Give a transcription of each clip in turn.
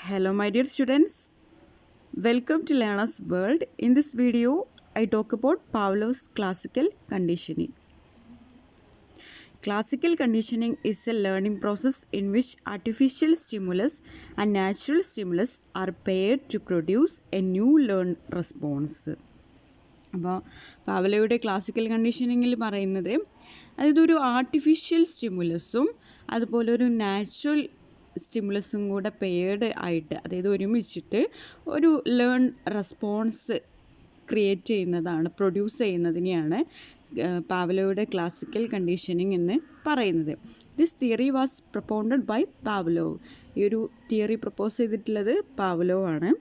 Hello my dear students, welcome to Learner's World. In this video, I talk about Pavlov's classical conditioning. Classical conditioning is a learning process in which artificial stimulus and natural stimulus are paired to produce a new learned response. അപ്പോൾ പാവലോയുടെ classical കണ്ടീഷനിങ്ങിൽ പറയുന്നത് അതായത് ഒരു artificial സ്റ്റിമുലസും അതുപോലെ ഒരു natural സ്റ്റിമുലസും കൂടെ paired ആയിട്ട് അതായത് ഒരുമിച്ചിട്ട് ഒരു ലേൺ റെസ്പോൺസ് ക്രിയേറ്റ് ചെയ്യുന്നതാണ്, പ്രൊഡ്യൂസ് ചെയ്യുന്നതിനെയാണ് പാവലോയുടെ ക്ലാസിക്കൽ കണ്ടീഷനിങ് എന്ന് പറയുന്നത്. This theory was propounded by Pavlov. ഈ ഒരു തിയറി പ്രപ്പോസ് ചെയ്തിട്ടുള്ളത് പാവ്ലോവ് ആണ്.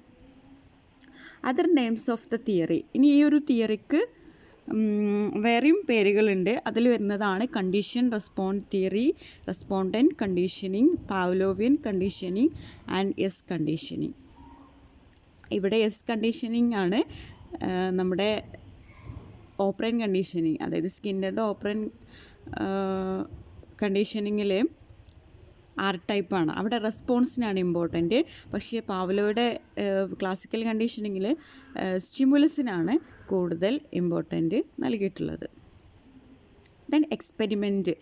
Other names of the theory, ഇനി ഈ ഒരു തിയറിക്ക് വേറെയും പേരുകളുണ്ട്. അതിൽ വരുന്നതാണ് condition respond theory, respondent conditioning, Pavlovian conditioning and S conditioning. ഇവിടെ എസ് കണ്ടീഷനിങ് ആണ് നമ്മുടെ ഓപ്പറൻ കണ്ടീഷനിങ്, അതായത് സ്കിന്നറുടെ ഓപ്പറൻ കണ്ടീഷനിങ്ങിൽ ആർ ടൈപ്പാണ്. അവിടെ റെസ്പോൺസിനാണ് ഇമ്പോർട്ടൻറ്റ്. പക്ഷേ പാവ്ലോയുടെ ക്ലാസിക്കൽ കണ്ടീഷനിങ്ങിൽ സ്റ്റിമുലസിനാണ് കൂടുതൽ ഇമ്പോർട്ടൻറ്റ് നൽകിയിട്ടുള്ളത്. Then experiment.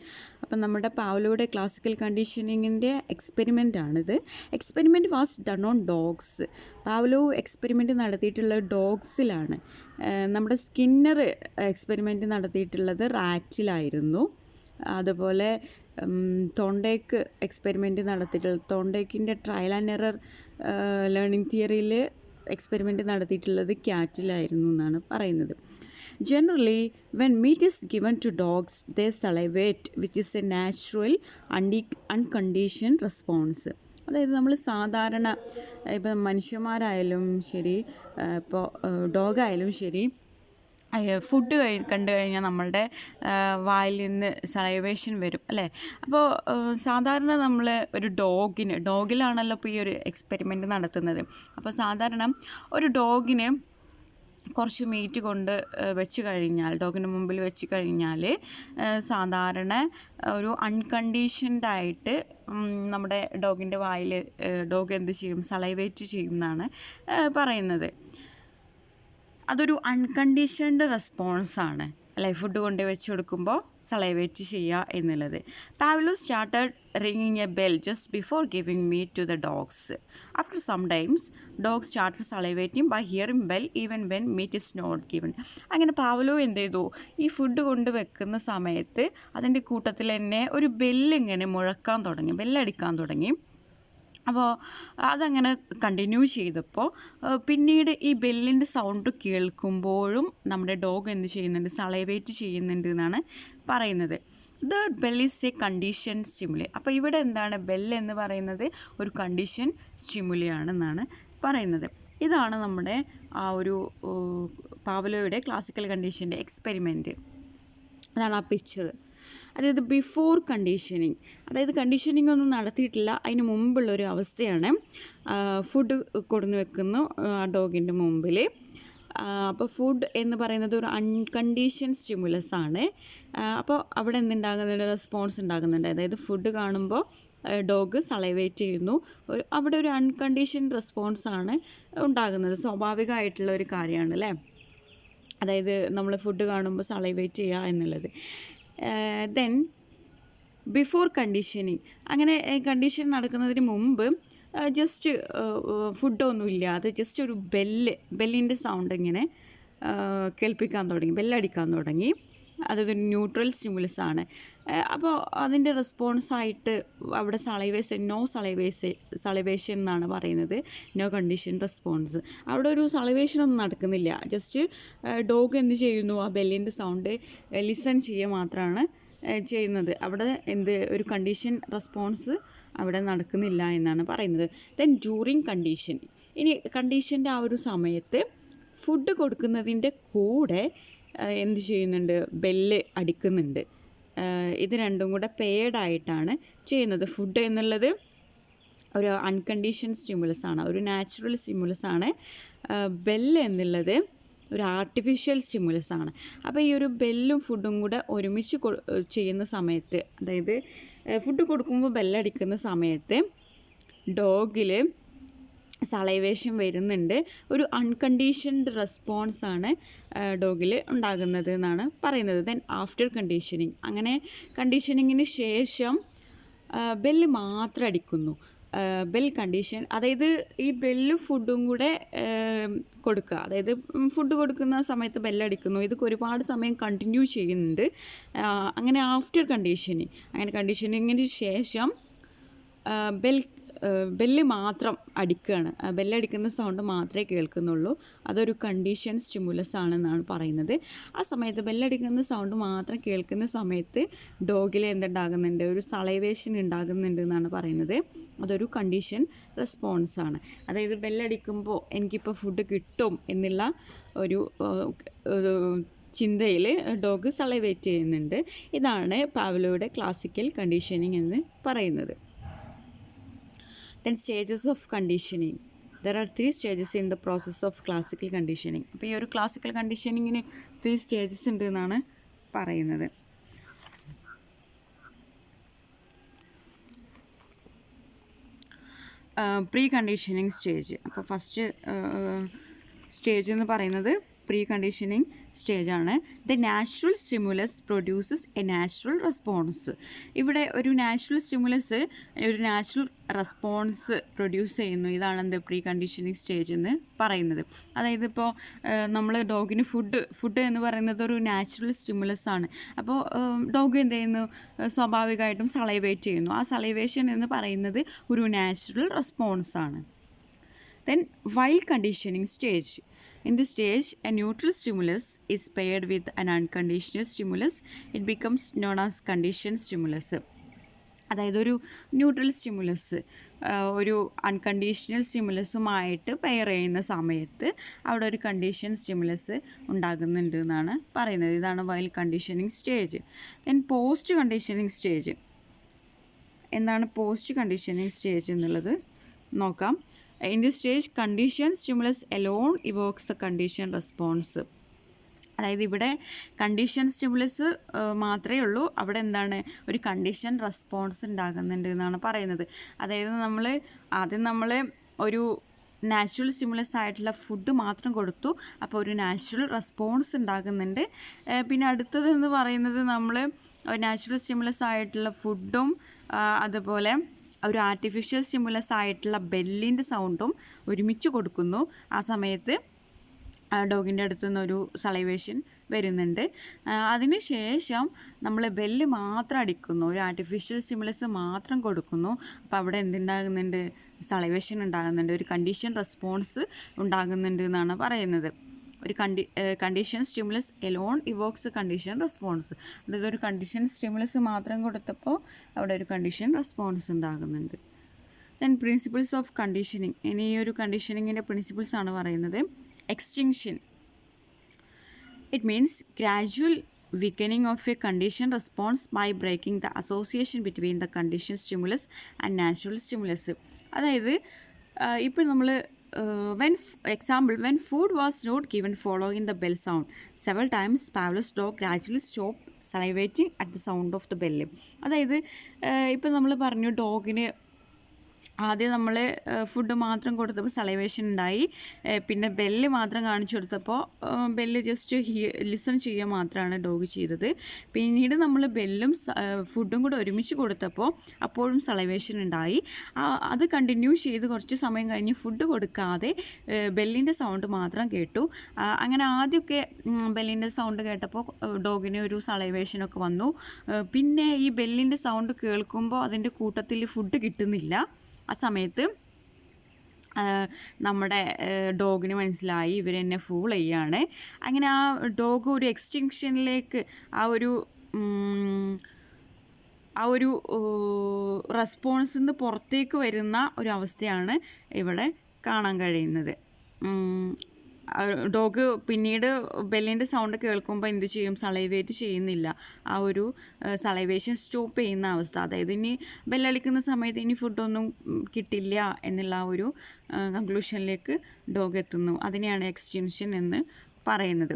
അപ്പം നമ്മുടെ പാവ്ലോയുടെ ക്ലാസിക്കൽ കണ്ടീഷനിങ്ങിൻ്റെ എക്സ്പെരിമെൻ്റാണിത്. Experiment was done on dogs. Pavlov experiment നടത്തിയിട്ടുള്ളത് ഡോഗ്സിലാണ്. നമ്മുടെ സ്കിന്നർ എക്സ്പെരിമെൻറ്റ് നടത്തിയിട്ടുള്ളത് റാറ്റിലായിരുന്നു. അതുപോലെ തോണ്ടേക്ക് എക്സ്പെരിമെൻറ്റ് നടത്തിയിട്ടുള്ളത്, തോണ്ടേക്കിൻ്റെ ട്രയൽ ആൻഡ് എറർ ലേണിംഗ് തിയറിയിൽ എക്സ്പെരിമെൻറ്റ് നടത്തിയിട്ടുള്ളത് ക്യാറ്റിലായിരുന്നു എന്നാണ് പറയുന്നത്. Generally when meat is given to dogs they salivate which is a natural unconditioned response. അതായത് നമ്മൾ സാധാരണ ഇപ്പം മനുഷ്യന്മാരായാലും ശരി, ഇപ്പോൾ ഡോഗായാലും ശരി, ഫുഡ് കണ്ടു കഴിഞ്ഞാൽ നമ്മളുടെ വായിൽ നിന്ന് സലൈവേഷൻ വരും അല്ലേ. അപ്പോൾ സാധാരണ നമ്മൾ ഒരു ഡോഗിലാണല്ലോ ഇപ്പോൾ ഈ ഒരു എക്സ്പെരിമെൻറ്റ് നടത്തുന്നത്. അപ്പോൾ സാധാരണ ഒരു ഡോഗിന് കുറച്ച് മീറ്റ് കൊണ്ട് വെച്ച് കഴിഞ്ഞാൽ, ഡോഗിന് മുമ്പിൽ വെച്ച് കഴിഞ്ഞാൽ സാധാരണ ഒരു അൺകണ്ടീഷൻഡായിട്ട് നമ്മുടെ ഡോഗിൻ്റെ വായിൽ ഡോഗ് എന്ത് ചെയ്യും, സലൈവേറ്റ് ചെയ്യും എന്നാണ് പറയുന്നത്. അതൊരു അൺകണ്ടീഷൻഡ് റെസ്പോൺസാണ് അല്ലേ, ഫുഡ് കൊണ്ട് വെച്ച് കൊടുക്കുമ്പോൾ സലൈവേറ്റ് ചെയ്യുക എന്നുള്ളത്. Pavlov started ringing a bell just before giving meat to the dogs. After some times dog started salivating by hearing bell even when meat is not given. അങ്ങനെ പാവ്ലോ എന്ത് ചെയ്തു, ഈ ഫുഡ് കൊണ്ട് വെക്കുന്ന സമയത്ത് അതിൻ്റെ കൂട്ടത്തിൽ തന്നെ ഒരു ബെല്ലിങ്ങനെ മുഴക്കാൻ തുടങ്ങി, ബെല്ലടിക്കാൻ തുടങ്ങി. അപ്പോൾ അതങ്ങനെ കണ്ടിന്യൂ ചെയ്തപ്പോൾ പിന്നീട് ഈ ബെല്ലിൻ്റെ സൗണ്ട് കേൾക്കുമ്പോഴും നമ്മുടെ ഡോഗ് എന്ത് ചെയ്യുന്നുണ്ട്, സലൈവേറ്റ് ചെയ്യുന്നുണ്ട് എന്നാണ് പറയുന്നത്. The bell is A condition stimuli. അപ്പോൾ ഇവിടെ എന്താണ്, ബെല്ല് എന്ന് പറയുന്നത് ഒരു കണ്ടീഷൻ സ്റ്റിമുലിയാണെന്നാണ് പറയുന്നത്. ഇതാണ് നമ്മുടെ ആ ഒരു പാവ്ലോയുടെ ക്ലാസിക്കൽ കണ്ടീഷൻ്റെ എക്സ്പെരിമെൻറ്റ്. അതാണ് ആ പിക്ചർ. അതായത് ബിഫോർ കണ്ടീഷനിങ്, അതായത് കണ്ടീഷനിങ് ഒന്നും നടത്തിയിട്ടില്ല, അതിന് മുമ്പുള്ളൊരു അവസ്ഥയാണ്. ഫുഡ് കൊടുന്ന് വെക്കുന്നു ഡോഗിൻ്റെ മുമ്പിൽ. അപ്പോൾ ഫുഡ് എന്ന് പറയുന്നത് ഒരു അൺകണ്ടീഷൻ സ്റ്റിമുലസ് ആണ്. അപ്പോൾ അവിടെ എന്തുണ്ടാകുന്നുണ്ട്, റെസ്പോൺസ് ഉണ്ടാകുന്നുണ്ട്. അതായത് ഫുഡ് കാണുമ്പോൾ ഡോഗ് സലൈവേറ്റ് ചെയ്യുന്നു. അവിടെ ഒരു അൺകണ്ടീഷൻ റെസ്പോൺസാണ് ഉണ്ടാകുന്നത്. സ്വാഭാവികമായിട്ടുള്ള ഒരു കാര്യമാണ് അല്ലേ, അതായത് നമ്മൾ ഫുഡ് കാണുമ്പോൾ സലൈവേറ്റ് ചെയ്യുക എന്നുള്ളത്. ദെൻ ബിഫോർ കണ്ടീഷനിങ്, അങ്ങനെ കണ്ടീഷൻ നടക്കുന്നതിന് മുമ്പ് ജസ്റ്റ് ഫുഡൊന്നുമില്ല, അത് ജസ്റ്റ് ഒരു ബെല്ലിൻ്റെ സൗണ്ട് ഇങ്ങനെ കേൾപ്പിക്കാൻ തുടങ്ങി, ബെല്ലടിക്കാൻ തുടങ്ങി. അതൊരു ന്യൂട്രൽ സ്റ്റിമുലസ് ആണ്. അപ്പോൾ അതിൻ്റെ റെസ്പോൺസായിട്ട് അവിടെ സലൈവേഷൻ എന്നാണ് പറയുന്നത്, നോ കണ്ടീഷൻ റെസ്പോൺസ്. അവിടെ ഒരു സലൈവേഷനൊന്നും നടക്കുന്നില്ല, ജസ്റ്റ് ഡോഗ് എന്ത് ചെയ്യുന്നു, ആ ബെല്ലിൻ്റെ സൗണ്ട് ലിസൺ ചെയ്യുക മാത്രമാണ് ചെയ്യുന്നത്. അവിടെ ഒരു കണ്ടീഷൻ റെസ്പോൺസ് അവിടെ നടക്കുന്നില്ല എന്നാണ് പറയുന്നത്. ദെൻ ഡ്യൂറിങ് കണ്ടീഷൻ, ഇനി കണ്ടീഷൻ്റെ ആ ഒരു സമയത്ത് ഫുഡ് കൊടുക്കുന്നതിൻ്റെ കൂടെ എന്ത് ചെയ്യുന്നുണ്ട്, ബെല്ല് അടിക്കുന്നുണ്ട്. ഇത് രണ്ടും കൂടെ പെയർഡായിട്ടാണ് ചെയ്യുന്നത്. ഫുഡ് എന്നുള്ളത് ഒരു അൺകണ്ടീഷൻ സ്റ്റിമുലസ് ആണ്, ഒരു നാച്ചുറൽ സ്റ്റിമുലസ് ആണ്. ബെല്ല് എന്നുള്ളത് ഒരു ആർട്ടിഫിഷ്യൽ സ്റ്റിമുലസ് ആണ്. അപ്പോൾ ഈ ഒരു ബെല്ലും ഫുഡും കൂടെ ഒരുമിച്ച് ചെയ്യുന്ന സമയത്ത്, അതായത് ഫുഡ് കൊടുക്കുമ്പോൾ ബെല്ലടിക്കുന്ന സമയത്ത് ഡോഗിൽ സലൈവേഷൻ വരുന്നുണ്ട്. ഒരു അൺകണ്ടീഷൻഡ് റെസ്പോൺസാണ് ഡോഗിൽ ഉണ്ടാകുന്നത് എന്നാണ് പറയുന്നത്. ദെൻ ആഫ്റ്റർ കണ്ടീഷനിങ്, അങ്ങനെ കണ്ടീഷനിങ്ങിന് ശേഷം ബെല്ല് മാത്രം അടിക്കുന്നു. ബെൽ കണ്ടീഷൻ, അതായത് ഈ ബെല്ല് ഫുഡും കൂടെ കൊടുക്കുക, അതായത് ഫുഡ് കൊടുക്കുന്ന സമയത്ത് ബെല്ലടിക്കുന്നു. ഇതൊക്കെ ഒരുപാട് സമയം കണ്ടിന്യൂ ചെയ്യുന്നുണ്ട്. അങ്ങനെ ആഫ്റ്റർ കണ്ടീഷനിങ്, അങ്ങനെ കണ്ടീഷനിങ്ങിന് ശേഷം ബെല്ല് മാത്രം അടിക്കുകയാണ്. ബെല്ലടിക്കുന്ന സൗണ്ട് മാത്രമേ കേൾക്കുന്നുള്ളൂ. അതൊരു കണ്ടീഷൻ സ്റ്റിമുലസ് ആണെന്നാണ് പറയുന്നത്. ആ സമയത്ത് ബെല്ലടിക്കുന്ന സൗണ്ട് മാത്രം കേൾക്കുന്ന സമയത്ത് ഡോഗിൽ എന്തുണ്ടാകുന്നുണ്ട്, ഒരു സലൈവേഷൻ ഉണ്ടാകുന്നുണ്ട് എന്നാണ് പറയുന്നത്. അതൊരു കണ്ടീഷൻ റെസ്പോൺസാണ്. അതായത് ബെല്ലടിക്കുമ്പോൾ എനിക്കിപ്പോൾ ഫുഡ് കിട്ടും എന്നുള്ള ഒരു ചിന്തയിൽ ഡോഗ് സലൈവേറ്റ് ചെയ്യുന്നുണ്ട്. ഇതാണ് പാവ്ലോയുടെ ക്ലാസിക്കൽ കണ്ടീഷനിങ് എന്ന് പറയുന്നത്. Then stages of conditioning. There are 3 stages in the process of classical conditioning. അപ്പോൾ ഈ ഒരു ക്ലാസിക്കൽ കണ്ടീഷനിങ്ങിന് 3 സ്റ്റേജസ് ഉണ്ട് എന്നാണ് പറയുന്നത്. Pre conditioning stage. അപ്പോൾ ഫസ്റ്റ് സ്റ്റേജ് എന്ന് പറയുന്നത് പ്രീ കണ്ടീഷനിങ് സ്റ്റേജാണ്. The natural stimulus produces a natural response. ഇവിടെ ഒരു നാച്ചുറൽ സ്റ്റിമുലസ് ഒരു നാച്ചുറൽ റെസ്പോൺസ് പ്രൊഡ്യൂസ് ചെയ്യുന്നു. ഇതാണ് എന്ത് പ്രീ കണ്ടീഷനിങ് സ്റ്റേജ് എന്ന് പറയുന്നത്. അതായത് ഇപ്പോൾ നമ്മൾ ഡോഗിന് ഫുഡ് എന്ന് പറയുന്നത് ഒരു നാച്ചുറൽ സ്റ്റിമുലസ് ആണ്. അപ്പോൾ ഡോഗ് എന്ത് ചെയ്യുന്നു, സ്വാഭാവികമായിട്ടും സലൈവേറ്റ് ചെയ്യുന്നു. ആ സലൈവേഷൻ എന്ന് പറയുന്നത് ഒരു നാച്ചുറൽ റെസ്പോൺസാണ്. Then wild conditioning stage. In this stage, a neutral stimulus is paired with an unconditional stimulus. It becomes known as conditioned stimulus. അതായത് ഒരു ന്യൂട്രൽ സ്റ്റിമുലസ് ഒരു അൺകണ്ടീഷണൽ സ്റ്റിമുലസുമായിട്ട് പെയർ ചെയ്യുന്ന സമയത്ത് അവിടെ ഒരു കണ്ടീഷൻ സ്റ്റിമുലസ് ഉണ്ടാകുന്നുണ്ട് എന്നാണ് പറയുന്നത്. ഇതാണ് wild conditioning stage. Then post conditioning stage. എന്താണ് പോസ്റ്റ് കണ്ടീഷനിങ് സ്റ്റേജ് എന്നുള്ളത് നോക്കാം. In this stage, conditioned stimulus alone evokes the conditioned response. അതായത് ഇവിടെ കണ്ടീഷൻ സ്റ്റിമുലസ് മാത്രമേ ഉള്ളൂ, അവിടെ എന്താണ് ഒരു കണ്ടീഷൻ റെസ്പോൺസ് ഉണ്ടാകുന്നുണ്ട് എന്നാണ് പറയുന്നത്. അതായത് നമ്മൾ ഒരു നാച്ചുറൽ സ്റ്റിമുലസ് ആയിട്ടുള്ള ഫുഡ് മാത്രം കൊടുത്തു, അപ്പോൾ ഒരു നാച്ചുറൽ റെസ്പോൺസ് ഉണ്ടാകുന്നുണ്ട്. പിന്നെ അടുത്തതെന്ന് പറയുന്നത് നമ്മൾ നാച്ചുറൽ സ്റ്റിമുലസ് ആയിട്ടുള്ള ഫുഡും അതുപോലെ ഒരു ആർട്ടിഫിഷ്യൽ സ്റ്റിമുലസ് ആയിട്ടുള്ള ബെല്ലിൻ്റെ സൗണ്ടും ഒരുമിച്ച് കൊടുക്കുന്നു. ആ സമയത്ത് ഡോഗിൻ്റെ അടുത്തു നിന്നൊരു സലൈവേഷൻ വരുന്നുണ്ട്. അതിന് ശേഷം നമ്മൾ ബെല്ല് മാത്രം അടിക്കുന്നു, ഒരു ആർട്ടിഫിഷ്യൽ സ്റ്റിമുലസ് മാത്രം കൊടുക്കുന്നു. അപ്പോൾ അവിടെ എന്തുണ്ടാകുന്നുണ്ട്, സലൈവേഷൻ ഉണ്ടാകുന്നുണ്ട്, ഒരു കണ്ടീഷൻ റെസ്പോൺസ് ഉണ്ടാകുന്നുണ്ട് എന്നാണ് പറയുന്നത്. ഒരു condition stimulus alone evokes condition response. അതായത് ഒരു കണ്ടീഷൻ സ്റ്റിമുലസ് മാത്രം കൊടുത്തപ്പോൾ അവിടെ ഒരു കണ്ടീഷൻ റെസ്പോൺസ് ഉണ്ടാകുന്നുണ്ട്. Then principles of conditioning. ഇനി ഈ ഒരു കണ്ടീഷനിങ്ങിൻ്റെ പ്രിൻസിപ്പിൾസ് ആണ് പറയുന്നത്. Extinction. It means gradual weakening of a condition response by breaking the association between the condition stimulus and natural stimulus. അതായത് ഇപ്പോൾ നമ്മൾ when food was not given following the bell sound, several times Pavlov's dog gradually stopped salivating at the sound of the bell. അതായത് ഇപ്പോൾ നമ്മൾ പറഞ്ഞു ഡോഗിന് ആദ്യം നമ്മൾ food മാത്രം കൊടുത്തപ്പോൾ സലൈവേഷൻ ഉണ്ടായി, പിന്നെ ബെല്ല് മാത്രം കാണിച്ചു കൊടുത്തപ്പോൾ ബെല്ല് ജസ്റ്റ് ലിസൺ ചെയ്യുക മാത്രമാണ് ഡോഗ് ചെയ്തത്. പിന്നീട് നമ്മൾ ബെല്ലും ഫുഡും കൂടെ ഒരുമിച്ച് കൊടുത്തപ്പോൾ അപ്പോഴും സലൈവേഷൻ ഉണ്ടായി. അത് കണ്ടിന്യൂ ചെയ്ത് കുറച്ച് സമയം കഴിഞ്ഞ് ഫുഡ് കൊടുക്കാതെ ബെല്ലിൻ്റെ സൗണ്ട് മാത്രം കേട്ടു. അങ്ങനെ ആദ്യമൊക്കെ ബെല്ലിൻ്റെ സൗണ്ട് കേട്ടപ്പോൾ ഡോഗിന് ഒരു സലൈവേഷനൊക്കെ വന്നു. പിന്നെ ഈ ബെല്ലിൻ്റെ സൗണ്ട് കേൾക്കുമ്പോൾ അതിൻ്റെ കൂട്ടത്തിൽ ഫുഡ് കിട്ടുന്നില്ല. ആ സമയത്ത് നമ്മുടെ ഡോഗിന് മനസ്സിലായി ഇവരെന്നെ ഫൂൾ ചെയ്യാണ്. അങ്ങനെ ആ ഡോഗ് ഒരു എക്സ്റ്റിങ്ഷനിലേക്ക് ആ ഒരു റെസ്പോൺസിൽ നിന്ന് പുറത്തേക്ക് വരുന്ന ഒരു അവസ്ഥയാണ് ഇവിടെ കാണാൻ കഴിയുന്നത്. ഡോഗ് പിന്നീട് ബെല്ലിൻ്റെ സൗണ്ട് കേൾക്കുമ്പോൾ എന്ത് ചെയ്യും, സലൈവേറ്റ് ചെയ്യുന്നില്ല. ആ ഒരു സലൈവേഷൻ സ്റ്റോപ്പ് ചെയ്യുന്ന അവസ്ഥ. അതായത് ഇനി ബെല്ലടിക്കുന്ന സമയത്ത് ഇനി ഫുഡൊന്നും കിട്ടില്ല എന്നുള്ള ആ ഒരു കൺക്ലൂഷനിലേക്ക് ഡോഗ് എത്തുന്നു. അതിനെയാണ് എക്സ്റ്റിങ്ഷൻ എന്ന് പറയുന്നത്.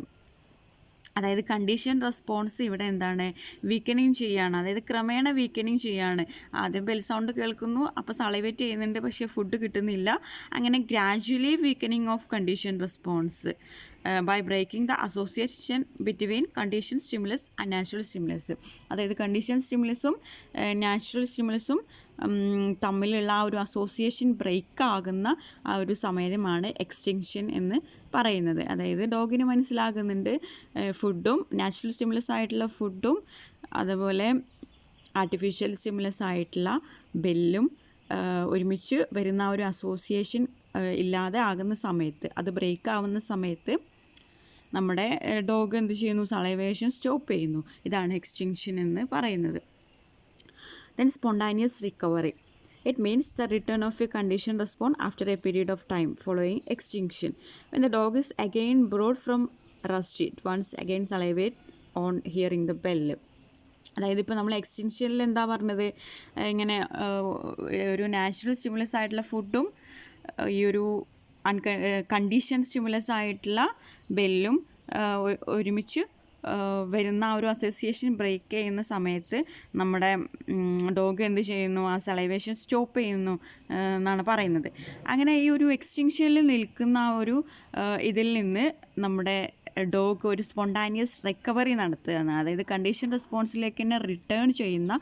അതായത് കണ്ടീഷൻ റെസ്പോൺസ് ഇവിടെ എന്താണ്, വീക്കനിങ് ചെയ്യുകയാണ്. അതായത് ക്രമേണ വീക്കനിങ് ചെയ്യുകയാണ്. ആദ്യം ബെൽ സൗണ്ട് കേൾക്കുന്നു, അപ്പോൾ സളൈവേറ്റ് ചെയ്യുന്നുണ്ട്, പക്ഷേ ഫുഡ് കിട്ടുന്നില്ല. അങ്ങനെ gradually weakening of condition response by breaking the association between condition stimulus and natural stimulus. അതായത് കണ്ടീഷൻ സ്റ്റിമുലസും നാച്ചുറൽ സ്റ്റിമുലസും തമ്മിലുള്ള ആ ഒരു അസോസിയേഷൻ ബ്രേക്ക് ആകുന്ന ആ ഒരു സമയമാണ് എക്സ്റ്റിങ്ഷൻ എന്ന് പറയുന്നത്. അതായത് ഡോഗിന് മനസ്സിലാകുന്നുണ്ട് ഫുഡും നാച്ചുറൽ സ്റ്റിമുലസ് ആയിട്ടുള്ള ഫുഡും അതുപോലെ ആർട്ടിഫിഷ്യൽ സ്റ്റിമുലസ് ആയിട്ടുള്ള ബെല്ലും ഒരുമിച്ച് വരുന്ന ഒരു അസോസിയേഷൻ ഇല്ലാതെ ആകുന്ന സമയത്ത്, അത് ബ്രേക്ക് ആവുന്ന സമയത്ത് നമ്മുടെ ഡോഗ് എന്ത് ചെയ്യുന്നു, സളൈവേഷൻ സ്റ്റോപ്പ് ചെയ്യുന്നു. ഇതാണ് എക്സ്റ്റിങ്ഷൻ എന്ന് പറയുന്നത്. Then spontaneous recovery. It means the return of a conditioned response after a period of time following extinction. When the dog is again brought from rest, it once again salivate on hearing the bell. അതായത് ഇപ്പോൾ നമ്മൾ എക്സ്റ്റിങ്ഷനിൽ എന്താ പറഞ്ഞത്, ഇങ്ങനെ ഒരു natural stimulus ആയിട്ടുള്ള ഫുഡും ഈ ഒരു കണ്ടീഷൻ സ്റ്റിമുലസ് ആയിട്ടുള്ള ബെല്ലും ഒരുമിച്ച് വരുന്ന ആ ഒരു അസോസിയേഷൻ ബ്രേക്ക് ചെയ്യുന്ന സമയത്ത് നമ്മുടെ ഡോഗ് എന്ത് ചെയ്യുന്നു, ആ സലൈവേഷൻ സ്റ്റോപ്പ് ചെയ്യുന്നു എന്നാണ് പറയുന്നത്. അങ്ങനെ ഈ ഒരു എക്സ്റ്റിങ്ഷനിൽ നിൽക്കുന്ന ആ ഒരു ഇതിൽ നിന്ന് നമ്മുടെ ഡോഗ് ഒരു സ്പോണ്ടാനിയസ് റിക്കവറി നടത്തുകയാണ്. അതായത് കണ്ടീഷൻ റെസ്പോൺസിലേക്ക് തന്നെ റിട്ടേൺ ചെയ്യുന്ന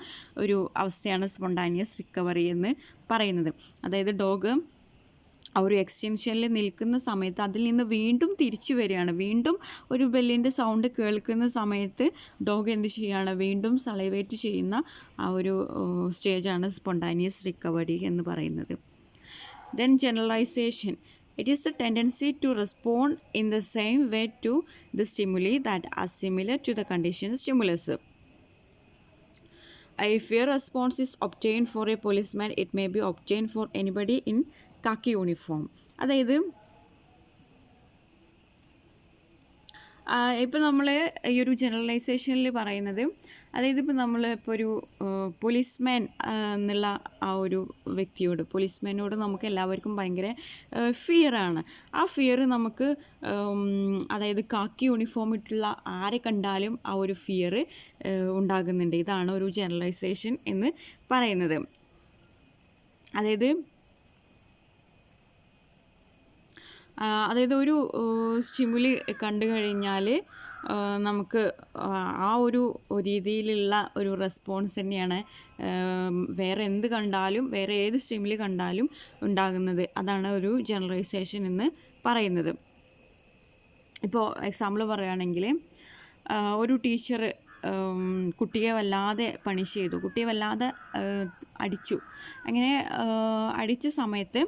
ഒരു അവസ്ഥയാണ് സ്പോണ്ടാനിയസ് റിക്കവറി എന്ന് പറയുന്നത്. അതായത് ഡോഗ് ആ ഒരു എക്സ്റ്റൻഷനിൽ നിൽക്കുന്ന സമയത്ത് അതിൽ നിന്ന് വീണ്ടും തിരിച്ചു വരികയാണ്. വീണ്ടും ഒരു ബെല്ലിൻ്റെ സൗണ്ട് കേൾക്കുന്ന സമയത്ത് ഡോഗ് എന്ത് ചെയ്യുകയാണ്, വീണ്ടും സലൈവേറ്റ് ചെയ്യുന്ന ആ ഒരു സ്റ്റേജാണ് സ്പോണ്ടാനിയസ് റിക്കവറി എന്ന് പറയുന്നത്. Then generalisation. It is the tendency to respond in the same way to the stimuli that are similar to the conditioned stimulus. If a response is obtained for a policeman, it may be obtained for anybody in khaki uniform. അതായത് ഇപ്പോൾ നമ്മൾ ഈ ഒരു ജനറലൈസേഷനിൽ പറയുന്നത്, അതായത് ഇപ്പോൾ നമ്മൾ ഇപ്പോൾ ഒരു പോലീസ്മാൻ എന്നുള്ള ആ ഒരു വ്യക്തിയോട്, പോലീസ്മാനോട് നമുക്ക് എല്ലാവർക്കും ഭയങ്കര ഫിയറാണ്. ആ ഫിയർ നമുക്ക് അതായത് കാക്കി യൂണിഫോം ഇട്ടുള്ള ആരെ കണ്ടാലും ആ ഒരു ഫിയർ ഉണ്ടാകുന്നുണ്ട്. ഇതാണ് ഒരു ജനറലൈസേഷൻ എന്ന് പറയുന്നത്. അതായത് ഒരു സ്റ്റിമുലി കണ്ടു കഴിഞ്ഞാൽ നമുക്ക് ആ ഒരു രീതിയിലുള്ള ഒരു റെസ്പോൺസ് തന്നെയാണ് വേറെ എന്ത് കണ്ടാലും, വേറെ ഏത് സ്റ്റിമുലി കണ്ടാലും ഉണ്ടാകുന്നത്. അതാണ് ഒരു ജനറലൈസേഷൻ എന്ന് പറയുന്നത്. ഇപ്പോൾ എക്സാമ്പിൾ പറയുകയാണെങ്കിൽ, ഒരു ടീച്ചർ കുട്ടിയെ വല്ലാതെ പണിഷ് ചെയ്തു, കുട്ടിയെ വല്ലാതെ അടിച്ചു. അങ്ങനെ അടിച്ച സമയത്ത്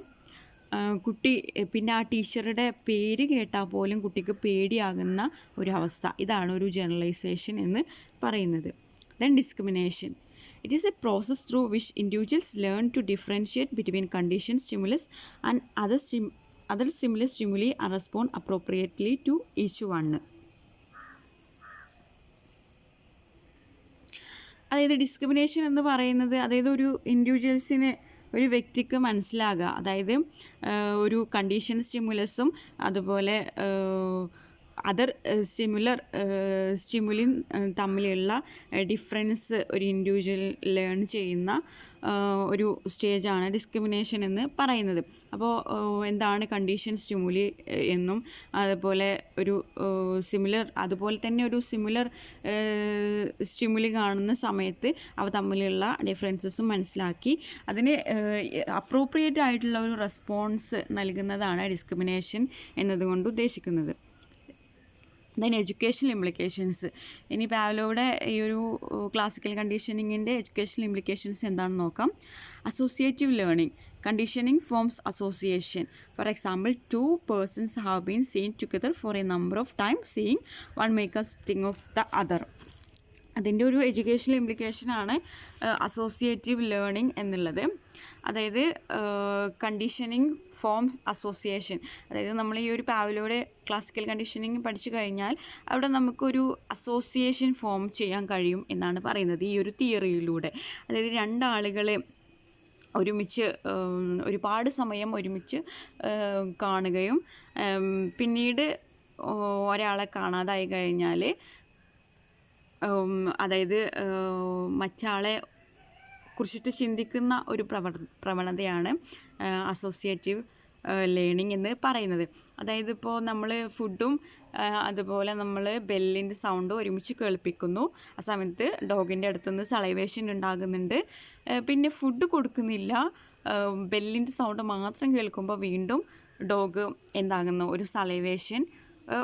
കുട്ടി പിന്നെ ആ ടീച്ചറുടെ പേര് കേട്ടാൽ പോലും കുട്ടിക്ക് പേടിയാകുന്ന ഒരവസ്ഥ. ഇതാണ് ഒരു ജനറലൈസേഷൻ എന്ന് പറയുന്നത്. Then discrimination. It is a process through which individuals learn to differentiate between condition stimulus and other similar stimuli and respond appropriately to each one. അതായത് ഡിസ്ക്രിമിനേഷൻ എന്ന് പറയുന്നത്, അതായത് ഒരു ഇൻഡിവിജ്വൽസിന്, ഒരു വ്യക്തിക്ക് മനസ്സിലാകുക, അതായത് ഒരു കണ്ടീഷൻ സ്റ്റിമുലസും അതുപോലെ അതർ സിമിലർ സ്റ്റിമുലിൻ തമ്മിലുള്ള ഡിഫറൻസ് ഒരു ഇൻഡിവിജ്വൽ ലേൺ ചെയ്യുന്ന ഒരു സ്റ്റേജാണ് ഡിസ്ക്രിമിനേഷൻ എന്ന് പറയുന്നത്. അപ്പോൾ എന്താണ് കണ്ടീഷൻ സ്റ്റിമുലി എന്നും അതുപോലെ ഒരു അതുപോലെ തന്നെ ഒരു സിമിലർ സ്റ്റിമുലി കാണുന്ന സമയത്ത് അവ തമ്മിലുള്ള ഡിഫറൻസസും മനസ്സിലാക്കി അതിന് അപ്രോപ്രിയേറ്റ് ആയിട്ടുള്ള ഒരു റെസ്പോൺസ് നൽകുന്നതാണ് ഡിസ്ക്രിമിനേഷൻ എന്നതുകൊണ്ട് ഉദ്ദേശിക്കുന്നത്. Then educational implications. ഇനി പാവ്ലോയുടെ ഈ ഒരു ക്ലാസിക്കൽ കണ്ടീഷനിങ്ങിൻ്റെ എഡ്യൂക്കേഷണൽ ഇംപ്ലിക്കേഷൻസ് എന്താണെന്ന് നോക്കാം. Associative learning. Conditioning forms association. For example, two persons have been seen together for a number of times. Seeing one makes us think of the other. അതിൻ്റെ ഒരു educational ഇംപ്ലിക്കേഷനാണ് associative learning എന്നുള്ളത്. അതായത് conditioning forms association. അതായത് നമ്മൾ ഈ ഒരു പാവ്ലോയുടെ classical conditioning പഠിച്ചു കഴിഞ്ഞാൽ അവിടെ നമുക്കൊരു അസോസിയേഷൻ ഫോം ചെയ്യാൻ കഴിയും എന്നാണ് പറയുന്നത് ഈ ഒരു തിയറിയിലൂടെ. അതായത് രണ്ടാളുകളെ ഒരുമിച്ച് ഒരുപാട് സമയം ഒരുമിച്ച് കാണുകയും പിന്നീട് ഒരാളെ കാണാതായി കഴിഞ്ഞാൽ അതായത് മറ്റാളെ കുറിച്ചിട്ട് ചിന്തിക്കുന്ന ഒരു പ്രവണതയാണ് അസോസിയേറ്റീവ് ലേണിംഗ് എന്ന് പറയുന്നത്. അതായത് ഇപ്പോൾ നമ്മൾ ഫുഡും അതുപോലെ നമ്മൾ ബെല്ലിൻ്റെ സൗണ്ട് ഒരുമിച്ച് കേൾപ്പിക്കുന്നു. ആ സമയത്ത് ഡോഗിൻ്റെ അടുത്തുനിന്ന് സലൈവേഷൻ ഉണ്ടാകുന്നുണ്ട്. പിന്നെ ഫുഡ് കൊടുക്കുന്നില്ല, ബെല്ലിൻ്റെ സൗണ്ട് മാത്രം കേൾക്കുമ്പോൾ വീണ്ടും ഡോഗ് എന്താകുന്നു, ഒരു സലൈവേഷൻ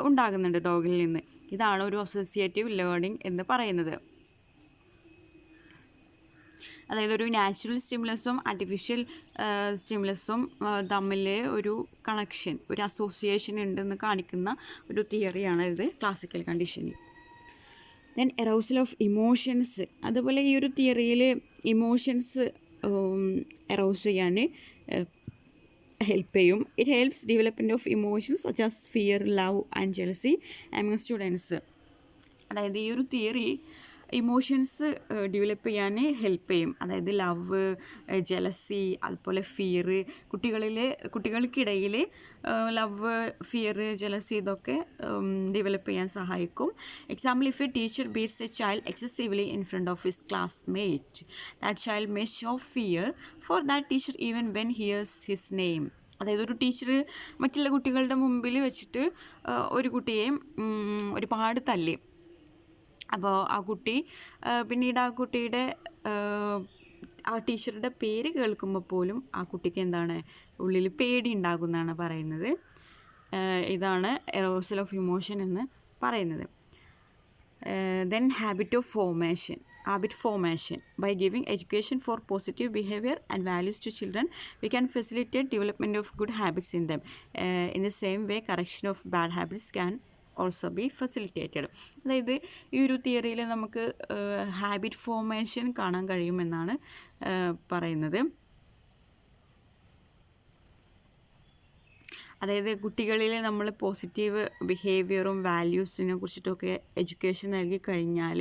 ഉണ്ടാകുന്നുണ്ട് ഡോഗിൽ നിന്ന്. ഇതാണ് ഒരു അസോസിയേറ്റീവ് ലേണിംഗ് എന്ന് പറയുന്നത്. അതായത് ഒരു നാച്ചുറൽ സ്റ്റിമുലസും ആർട്ടിഫിഷ്യൽ സ്റ്റിമുലസും തമ്മിൽ ഒരു കണക്ഷൻ, ഒരു അസോസിയേഷൻ ഉണ്ടെന്ന് കാണിക്കുന്ന ഒരു തിയറിയാണ് ഇത് classical conditioning. Then arousal of emotions. അതുപോലെ ഈ ഒരു തിയറിയിൽ ഇമോഷൻസ് എറൗസ് ചെയ്യാൻ ഹെൽപ്പ് ചെയ്യും. It helps development of emotions such as fear, love and jealousy among students. അതായത് ഈ ഒരു തിയറി ഇമോഷൻസ് ഡെവലപ്പ് ചെയ്യാൻ ഹെൽപ്പ് ചെയ്യും. അതായത് ലവ്, ജലസി, അതുപോലെ ഫിയർ, കുട്ടികൾക്കിടയിൽ ലവ്, ഫിയർ, ജലസി ഇതൊക്കെ ഡെവലപ്പ് ചെയ്യാൻ സഹായിക്കും. Example, if a teacher beats a child excessively in front of his classmate, that child may show fear for that teacher even when here's his name. അതായത് ഒരു teacher മറ്റുള്ള കുട്ടികളുടെ മുമ്പിൽ വെച്ചിട്ട് ഒരു കുട്ടിയെ ഒരുപാട് തല്ലി. അപ്പോൾ ആ കുട്ടി പിന്നീട് ആ കുട്ടിയുടെ ആ ടീച്ചറുടെ പേര് കേൾക്കുമ്പോൾ പോലും ആ കുട്ടിക്ക് എന്താണ്, ഉള്ളിൽ പേടി ഉണ്ടാകുമെന്നാണ് പറയുന്നത്. ഇതാണ് എറോസൽ ഓഫ് ഇമോഷൻ എന്ന് പറയുന്നത്. Then habit formation. By giving education for positive behavior and values to children, we can facilitate development of good habits in them. In the same way, correction of bad habits can also be facilitated. അതായത് ഈ ഒരു തിയറിയിൽ നമുക്ക് habit formation കാണാൻ കഴിയുമെന്നാണ് പറയുന്നത്. അതായത് കുട്ടികളിൽ നമ്മൾ പോസിറ്റീവ് ബിഹേവിയറും വാല്യൂസിനെ കുറിച്ചിട്ടൊക്കെ എഡ്യൂക്കേഷൻ നൽകി കഴിഞ്ഞാൽ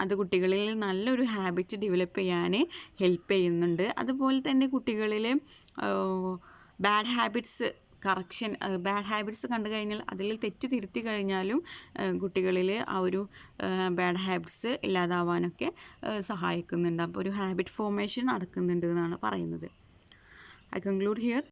അത് കുട്ടികളിൽ നല്ലൊരു ഹാബിറ്റ് ഡെവലപ്പ് ചെയ്യാൻ ഹെൽപ്പ് ചെയ്യുന്നുണ്ട്. അതുപോലെ തന്നെ കുട്ടികളിൽ ബാഡ് ഹാബിറ്റ്സ് കണ്ടു കഴിഞ്ഞാൽ അതിൽ തെറ്റ് തിരുത്തി കഴിഞ്ഞാലും കുട്ടികളിൽ ആ ഒരു ബാഡ് ഹാബിറ്റ്സ് ഇല്ലാതാവാനൊക്കെ സഹായിക്കുന്നുണ്ട്. അപ്പോൾ ഒരു ഹാബിറ്റ് ഫോർമേഷൻ നടക്കുന്നുണ്ട് എന്നാണ് പറയുന്നത്. I conclude here.